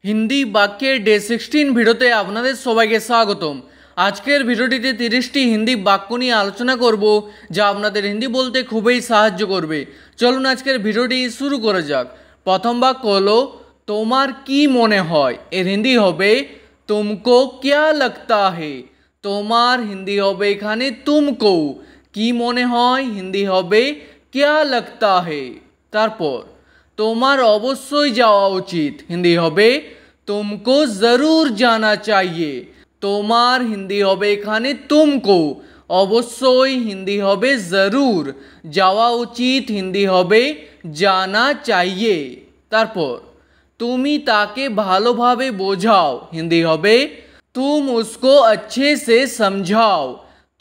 हिंदी वाक्य डे 16 ভিডিওতে আপনাদের সবাইকে স্বাগতম। আজকের ভিডিওটিতে 30টি হিন্দি বাক্য নিয়ে আলোচনা করব যা আপনাদের হিন্দি বলতে খুবই সাহায্য করবে। চলুন আজকের ভিডিওটি শুরু করা যাক। প্রথম বাক্য হলো তোমার কি মনে হয়, এর হিন্দি হবে तुमको क्या लगता है। তোমার হিন্দি হবে এখানে तुमको, কি মনে হয় হিন্দি হবে क्या लगता है। তারপর তোমার অবশ্যই যাওয়া উচিত হিন্দি হবে तुमको ज़रूर जाना चाहिए। তোমার হিন্দি হবে এখানে तुमको, অবশ্যই হিন্দি হবে ज़रूर, যাওয়া উচিত হিন্দি হবে जाना चाहिए। তারপর তুমি তাকে ভালোভাবে বোঝাও হিন্দি হবে तुम उसको अच्छे से समझाओ।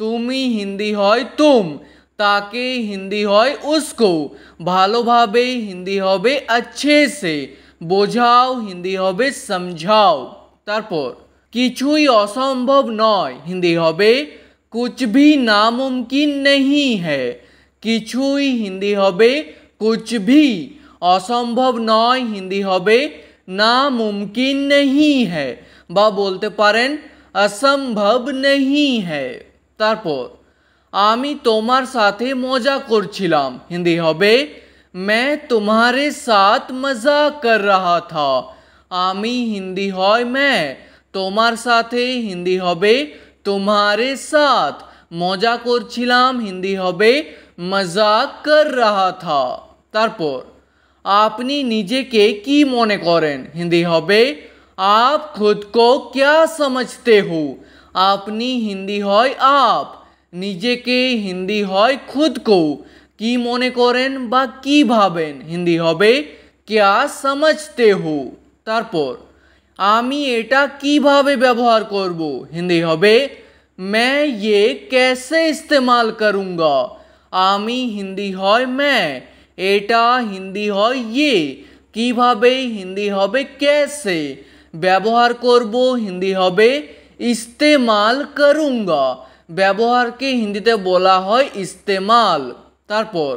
তুমি হিন্দি হয় तुम, তাকে হিন্দি হয় उसको, ভালোভাবে হিন্দি হবে अच्छे से, বোঝাও হিন্দি হবে समझाओ। তারপর কিছুই অসম্ভব নয় হিন্দি হবে कुछ भी नामुमकिन नहीं है। কিছুই হিন্দি হবে कुछ भी, অসম্ভব নয় হিন্দি হবে नामुमकिन नहीं है বা বলতে পারেন असंभव नहीं है। তারপর আমি তোমার সাথে মজা করছিলাম হিন্দি হবে मैं तुम्हारे साथ मजाक कर रहा था। আমি হিন্দি হয় मैं, তোমার সাথে হিন্দি হবে तुम्हारे साथ, মজা করছিলাম হিন্দি হবে मजाक कर रहा था। তারপর আপনি নিজেকে কি মনে করেন হিন্দি হবে आप खुद को क्या समझते हो। আপনি হিন্দি হয় आप, নিজেকে হিন্দি হয় खुद को, কি মনে করেন বা কি ভাবেন হিন্দি হবে क्या समझते हो। তারপর আমি এটা কিভাবে ব্যবহার করব হিন্দি হবে मैं ये कैसे इस्तेमाल करूँगा। আমি হিন্দি হয় मैं, এটা হিন্দি হয় ये, কিভাবে হিন্দি হবে कैसे, ব্যবহার করব হিন্দি হবে इस्तेमाल करूँगा, ব্যবহারকে হিন্দিতে বলা হয় ইস্তেমাল। তারপর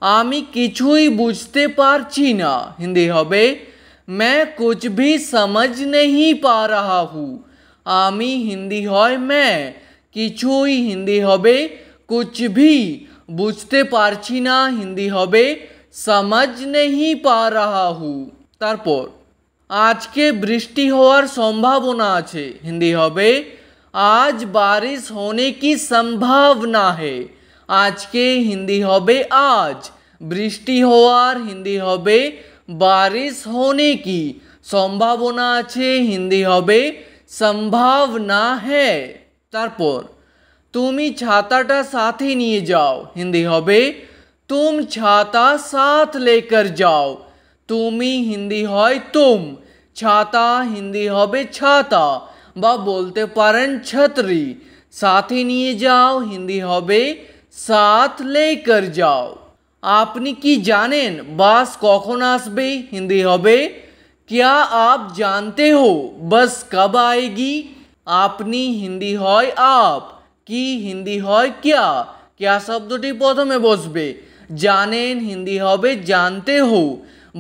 আমি কিছুই বুঝতে পারছি না হিন্দি হবে मैं कुछ भी समझ नहीं पा रहा हूँ। আমি হিন্দি হয় मैं, কিছুই হিন্দি হবে कुछ भी, বুঝতে পারছি না হিন্দি হবে समझ नहीं पा रहा हूँ। তারপর আজকে বৃষ্টি হওয়ার সম্ভাবনা আছে হিন্দি হবে आज बारिश होने की संभावना है। আজকে হিন্দি হবে आज, বৃষ্টি হওয়ার হিন্দি হবে बारिश होने की, সম্ভাবনা আছে হিন্দি হবে संभावना है। তারপর তুমি ছাতাটা সাথে নিয়ে যাও হিন্দি হবে तुम छाता साथ लेकर जाओ। তুমি হিন্দি হয় तुम, ছাতা হিন্দি হবে ছাতা বা বলতে পারেন छतरी, সাথে নিয়ে যাও হিন্দি হবে साथ लेकर जाओ। আপনি কি জানেন বাস কখন আসবে হিন্দি হবে क्या आप जानते हो बस कब आएगी। আপনি হিন্দি হয় आप, কি হিন্দি হয় क्या শব্দটি প্রথমে বসবে, জানেন হিন্দি হবে जानते हो,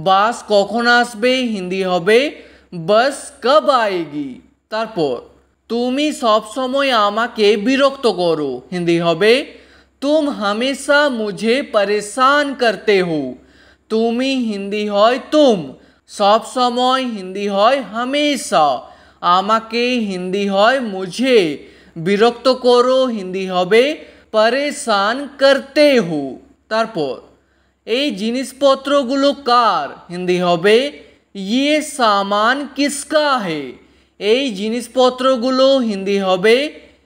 বাস কখন আসবে হিন্দি হবে बस कब आएगी। তারপর তুমি সব সময় আমাকে বিরক্ত করো হিন্দি হবে तुम हमेशा मुझे परेशान करते हो। তুমি হিন্দি হয় तुम, সব সময় হিন্দি হয় हमेशा, আমাকে হিন্দি হয় मुझे, বিরক্ত করো হিন্দি হবে परेशान करते हो। তারপর এই জিনিসপত্রগুলো কার হিন্দি হবে ये सामान किसका है। এই জিনিসপত্রগুলো হিন্দি হবে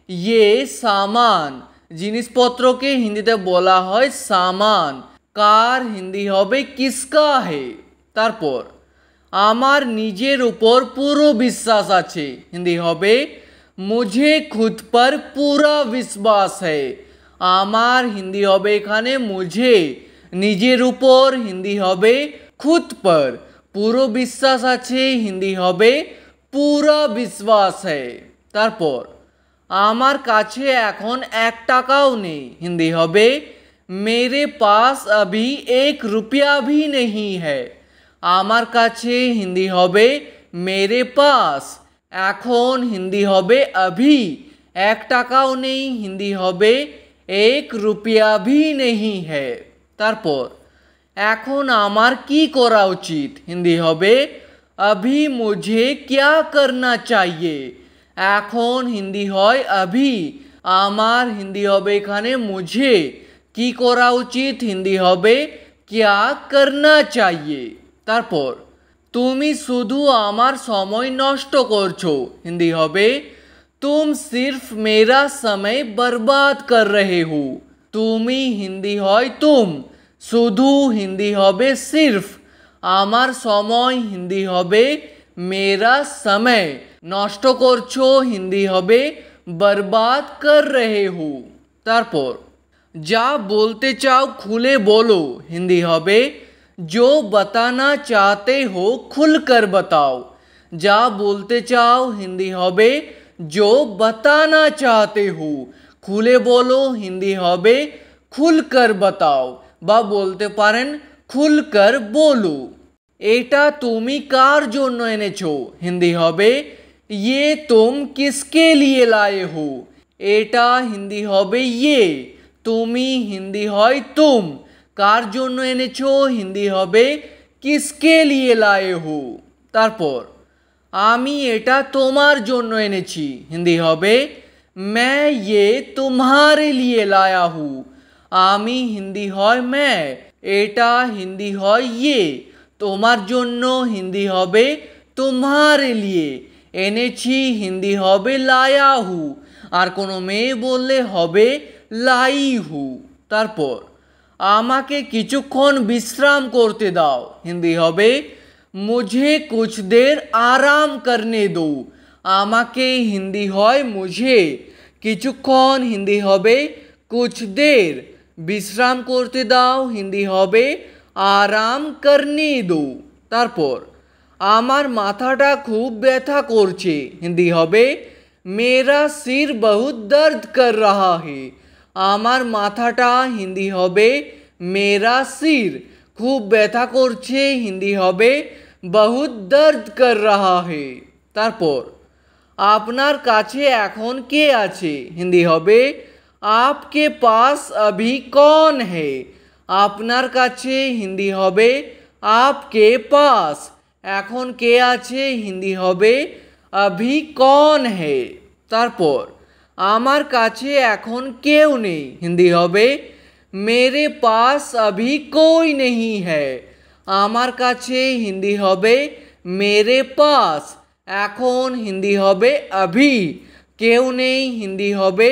ये सामान, জিনিসপত্রকে হিন্দিতে বলা হয় সামান, কার হিন্দি হবে কিসকা হে। তারপর আমার নিজের উপর পুরো বিশ্বাস আছে হিন্দি হবে मुझे खुद पर पूरा विश्वास है। আমার হিন্দি হবে এখানে मुझे, নিজের উপর হিন্দি হবে खुद पर, পুরো বিশ্বাস আছে হিন্দি হবে पूरा विश्वास है। তারপর আমার কাছে এখন 1 টাকাও নেই হিন্দি হবে मेरे पास अभी 1 रुपया भी नहीं है। আমার কাছে হিন্দি হবে मेरे पास। এখন হিন্দি হবে अभी, 1 টাকাও নেই হিন্দি হবে 1 रुपया भी नहीं है। তারপর এখন আমার কি করা উচিত হিন্দি হবে अभी मुझे क्या करना चाहिए। এখন হিন্দি হয় अभी, আমার হিন্দি হবে এখানে मुझे, কি করা উচিত হিন্দি হবে क्या करना चाहिए। তারপর তুমি শুধু আমার সময় নষ্ট করছো হিন্দি হবে तुम सिर्फ मेरा समय बर्बाद कर रहे हो। তুমি হিন্দি হয় तुम, শুধু হিন্দি হবে सिर्फ, আমার সময় হিন্দি হবে मेरा समय, নষ্ট করছো হিন্দি হবে बर्बाद कर रहे हो। তারপর যা বলতে চাও খুলে বলো হিন্দি হবে जो बताना चाहते हो खुलकर बताओ। যা বলতে চাও হিন্দি হবে जो बताना चाहते हो, খুলে বলো হিন্দি হবে खुलकर बताओ বা বলতে পারেন खुलकर बोलो। এটা তুমি কার জন্য এনেছো হিন্দি হবে ये तुम किसके लिए लाए हो। এটা হিন্দি হবে ये, তুমি হিন্দি হয় तुम, কার জন্য এনেছো হিন্দি হবে किसके लिए लाए हो। তারপর আমি এটা তোমার জন্য এনেছি হিন্দি হবে मैं ये तुम्हारे लिए लाया हूँ। আমি হিন্দি হয় मैं, এটা হিন্দি হয় ये, তোমার জন্য হিন্দি হবে तुम्हारे लिए, এনেছি হিন্দি হবে लाया हूँ, আর কোনো মেয়ে বললে হবে लाई हूँ। তারপর আমাকে কিছুক্ষণ বিশ্রাম করতে দাও হিন্দি হবে मुझे कुछ देर आराम करने दो। আমাকে হিন্দি হয় मुझे, কিছুক্ষণ হিন্দি হবে कुछ देर, বিশ্রাম করতে দাও হিন্দি হবে आराम करने दो। তারপর আমার মাথাটা খুব ব্যথা করছে হিন্দি হবে मेरा सिर बहुत दर्द कर रहा है। আমার মাথাটা হিন্দি হবে मेरा सिर, খুব ব্যথা করছে হিন্দি হবে बहुत दर्द कर रहा है। তারপর আপনার কাছে এখন কে আছে হিন্দি হবে आपके पास अभी कौन है। আপনার কাছে হিন্দি হবে आपके पास, এখন কে আছে হিন্দি হবে अभी कौन है। তারপর আমার কাছে এখন কেউ নেই হিন্দি হবে मेरे पास अभी कोई नहीं है। আমার কাছে হিন্দি হবে मेरे पास, এখন হিন্দি হবে अभी, কেউ নেই হিন্দি হবে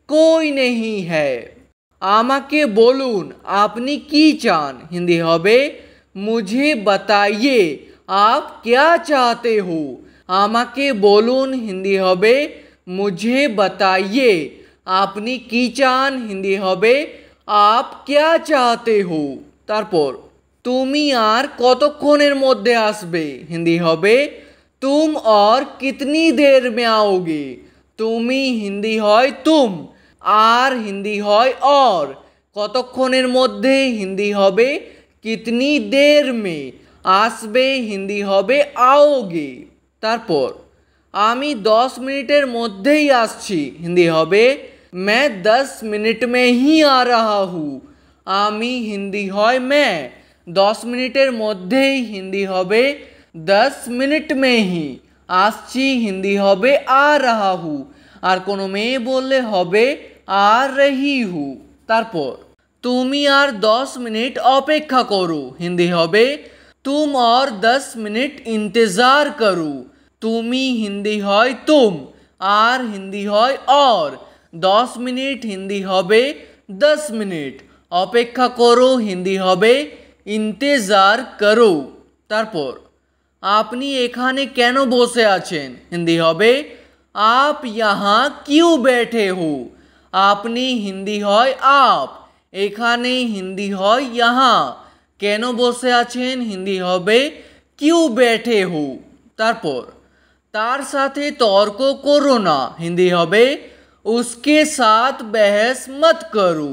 कोई नहीं है। আমাকে বলুন আপনি কি চান হিন্দি হবে मुझे बताइए आप क्या चाहते हो। আমাকে বলুন হিন্দি হবে मुझे बताइए, আপনি কি চান হিন্দি হবে आप क्या चाहते हो। তারপর তুমি আর কতক্ষণের মধ্যে আসবে হিন্দি হবে तुम और कितनी देर में आओगे। তুমি হিন্দি হয় तुम, আর হিন্দি হয় और, কতক্ষণের মধ্যে হিন্দি হবে कितनी देर में, আসবে হিন্দি হবে आओगे। তারপর আমি 10 মিনিটের মধ্যেই আসছি হিন্দি হবে मैं 10 मिनट में ही आ रहा हूँ। আমি হিন্দি হয় मैं, 10 মিনিটের মধ্যেই হিন্দি হবে 10 মিনিট में ही, আসছি হিন্দি হবে आ रहा हूँ, আর কোনো মেয়ে বললে হবে आ रही हूँ। তারপর তুমি আর 10 মিনিট অপেক্ষা করো হিন্দি হবে तुम और 10 मिनट इंतज़ार करो। তুমি হিন্দি হয় तुम, আর হিন্দি হয় और, 10 মিনিট হিন্দি হবে 10 মিনিট, অপেক্ষা করো হিন্দি হবে ইন্তেজার করো। তারপর আপনি এখানে কেন বসে আছেন হিন্দি হবে आप यहाँ क्यों बैठे हो। আপনি হিন্দি হয় आप, এখানে হিন্দি হয় यहाँ, কেন বসে আছেন হিন্দি হবে क्यों बैठे हो। তারপর তার সাথে তর্ক করো না হিন্দি হবে उसके साथ बहस मत करो।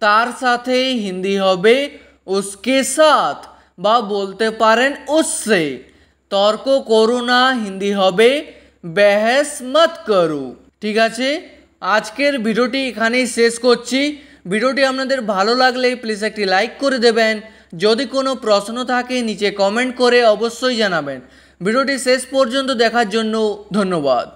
তার সাথে হিন্দি হবে उसके साथ বা বলতে পারেন उससे, তর্ক করো না হিন্দি হবে বেহেস মত করো। ঠিক আছে, আজকের ভিডিওটি এখানেই শেষ করছি। ভিডিওটি আপনাদের ভালো লাগলে প্লিজ একটি লাইক করে দেবেন। যদি কোনো প্রশ্ন থাকে নিচে কমেন্ট করে অবশ্যই জানাবেন। ভিডিওটি শেষ পর্যন্ত দেখার জন্য ধন্যবাদ।